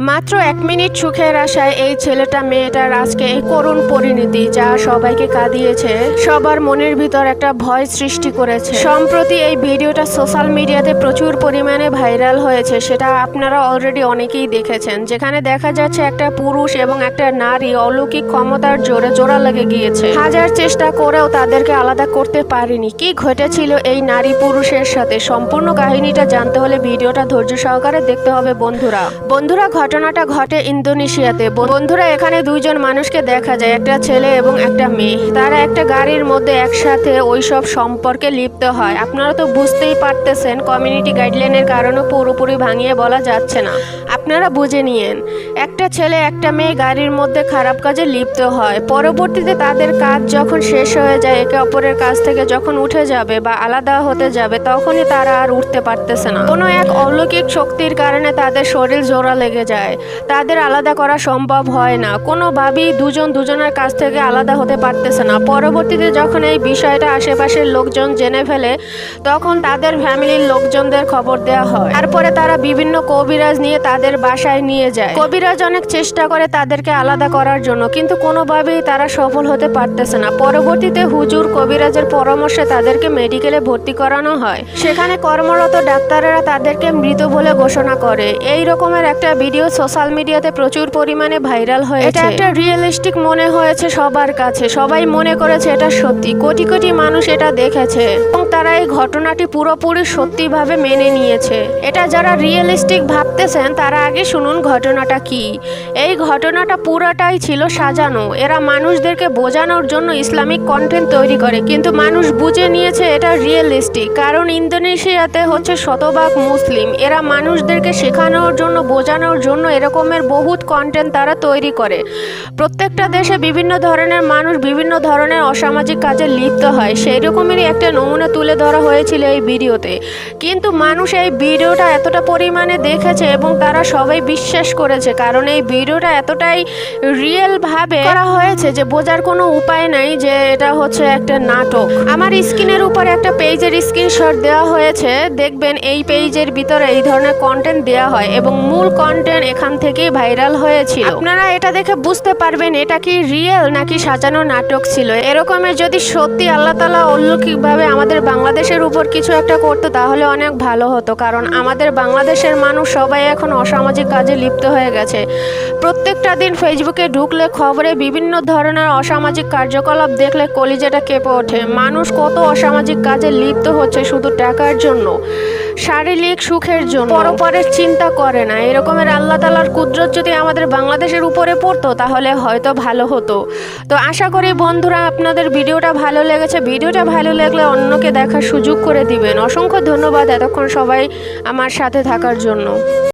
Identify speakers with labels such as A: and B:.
A: মাত্র 1 মিনিট সুখের আশায় এই ছেলেটা মেয়েটার আজকে এই করুণ পরিণতি, যা সবাইকে কাঁদিয়েছে, সবার মনের ভিতর একটা ভয় সৃষ্টি করেছে। সম্প্রতি এই ভিডিওটা সোশ্যাল মিডিয়াতে প্রচুর পরিমাণে ভাইরাল হয়েছে, সেটা আপনারা অলরেডি অনেকেই দেখেছেন, যেখানে দেখা যাচ্ছে একটা পুরুষ এবং একটা নারী অলৌকিক ক্ষমতার জোরে জোড়া লেগে গিয়েছে। হাজার চেষ্টা করেও তাদেরকে আলাদা করতে পারেনি। কি ঘটেছিল এই নারী পুরুষের সাথে, সম্পূর্ণ কাহিনীটা জানতে হলে ভিডিওটা ধৈর্য সহকারে দেখতে হবে বন্ধুরা। ঘটনাটা ঘটে ইন্দোনেশিয়াতে। বন্ধুরা, এখানে দুইজন মানুষকে দেখা যায়, একটা ছেলে এবং একটা মেয়ে। তারা একটা গাড়ির মধ্যে একসাথে ওইসব সম্পর্কে লিপ্ত হয়। আপনারা তো বুঝতেই পারতেছেন, কমিউনিটি গাইডলাইনের কারণে পুরোপুরি ভাঙিয়ে বলা যাচ্ছে না, আপনারা বুঝে নিয়েন। একটা ছেলে একটা মেয়ে গাড়ির মধ্যে খারাপ কাজে লিপ্ত হয়। পরবর্তীতে তাদের কাজ যখন শেষ হয়ে যায়, একে অপরের কাছ থেকে যখন উঠে যাবে বা আলাদা হতে যাবে, তখনই তারা আর উঠতে পারতেছে না। কোনো এক অলৌকিক শক্তির কারণে তাদের শরীর জোড়া লেগে যায়, তাদের আলাদা করা সম্ভব হয় না। কোনোভাবেই দুজন দুজনের কাছ থেকে আলাদা হতে পারতেছে না। পরবর্তীতে যখন এই বিষয়টা আশেপাশের লোকজন জেনে ফেলে, তখন তাদের ফ্যামিলির লোকজনদের খবর দেওয়া হয়। তারপরে তারা বিভিন্ন কবিরাজ নিয়ে তাদের বাসায় নিয়ে যায়। কবিরাজ অনেক চেষ্টা করে তাদেরকে আলাদা করার জন্য, কিন্তু কোনোভাবেই তারা সফল হতে পারতেছে না। পরবর্তীতে হুজুর কবিরাজের পরামর্শে তাদেরকে মেডিকেলে ভর্তি করানো হয়। সেখানে কর্মরত ডাক্তারেরা তাদেরকে মৃত বলে ঘোষণা করে। এই রকমের একটা ভিডিও সোশ্যাল মিডিয়াতে প্রচুর পরিমাণে ভাইরাল হয়েছে। এটা একটা রিয়েলিস্টিক মনে হয়েছে সবার কাছে, সবাই মনে করেছে এটা সত্যি। কোটি কোটি মানুষ এটা দেখেছে এবং তারা এই ঘটনাটি পুরোপুরি সত্যিভাবে মেনে নিয়েছে। এটা যারা রিয়েলিস্টিক ভাবতেছেন, তারা আগে শুনুন ঘটনাটা কি। এই ঘটনাটা পুরোটাই ছিল সাজানো। এরা মানুষদেরকে বোঝানোর জন্য ইসলামিক কন্টেন্ট তৈরি করে, কিন্তু মানুষ বুঝে নিয়েছে এটা রিয়েলিস্টিক। কারণ ইন্দোনেশিয়াতে হচ্ছে শতভাগ মুসলিম। এরা মানুষদেরকে শেখানোর জন্য, বোঝানোর জন্য এরকমের বহুত কন্টেন্ট তারা তৈরি করে। প্রত্যেকটা দেশে বিভিন্ন ধরনের মানুষ বিভিন্ন ধরনের অসামাজিক কাজে লিপ্ত হয়, সেই রকমেরই একটা নমুনা তুলে ধরা হয়েছিল এই ভিডিওতে। কিন্তু মানুষ এই ভিডিওটা এতটা পরিমাণে দেখেছে এবং তারা সবাই বিশ্বাস করেছে, কারণ এই ভিডিওটা এতটাই রিয়েল ভাবে করা হয়েছে যে বোঝার কোনো উপায় নাই যে এটা হচ্ছে একটা নাটক। আমার স্ক্রিনের উপর একটা পেজের স্ক্রিনশট দেওয়া হয়েছে, দেখবেন এই পেজের ভিতরে এই ধরনের কন্টেন্ট দেওয়া হয় এবং মূল কন্টেন্ট এখান থেকেই ভাইরাল হয়েছিল। আপনারা এটা দেখে বুঝতে পারবেন এটা কি রিয়েল নাকি সাজানো নাটক ছিল। এরকমের যদি সত্যি আল্লাহ তাআলা অলৌকিকভাবে আমাদের বাংলাদেশের উপর কিছু একটা করতো, তাহলে অনেক ভালো হতো। কারণ আমাদের বাংলাদেশের মানুষ সবাই এখন অসামাজিক কাজে লিপ্ত হয়ে গেছে। প্রত্যেকটা দিন ফেসবুকে ঢুকলে খবরে বিভিন্ন ধরনের অসামাজিক কার্যকলাপ দেখলে কলিজাটা কেঁপে ওঠে। মানুষ কত অসামাজিক কাজে লিপ্ত হচ্ছে শুধু টাকার জন্য, শারীরিক সুখের জন্য, পরপরের চিন্তা করে না। এরকমের আল্লাহ তাআলার কুদরত যদি আমাদের বাংলাদেশের উপরে পড়তো, তাহলে হয়তো ভালো হতো। তো আশা করি বন্ধুরা আপনাদের ভিডিওটা ভালো লেগেছে। ভিডিওটা ভালো লাগলে অন্যকে দেখার সুযোগ করে দিবেন। অসংখ্য ধন্যবাদ এতক্ষণ সবাই আমার সাথে থাকার জন্য।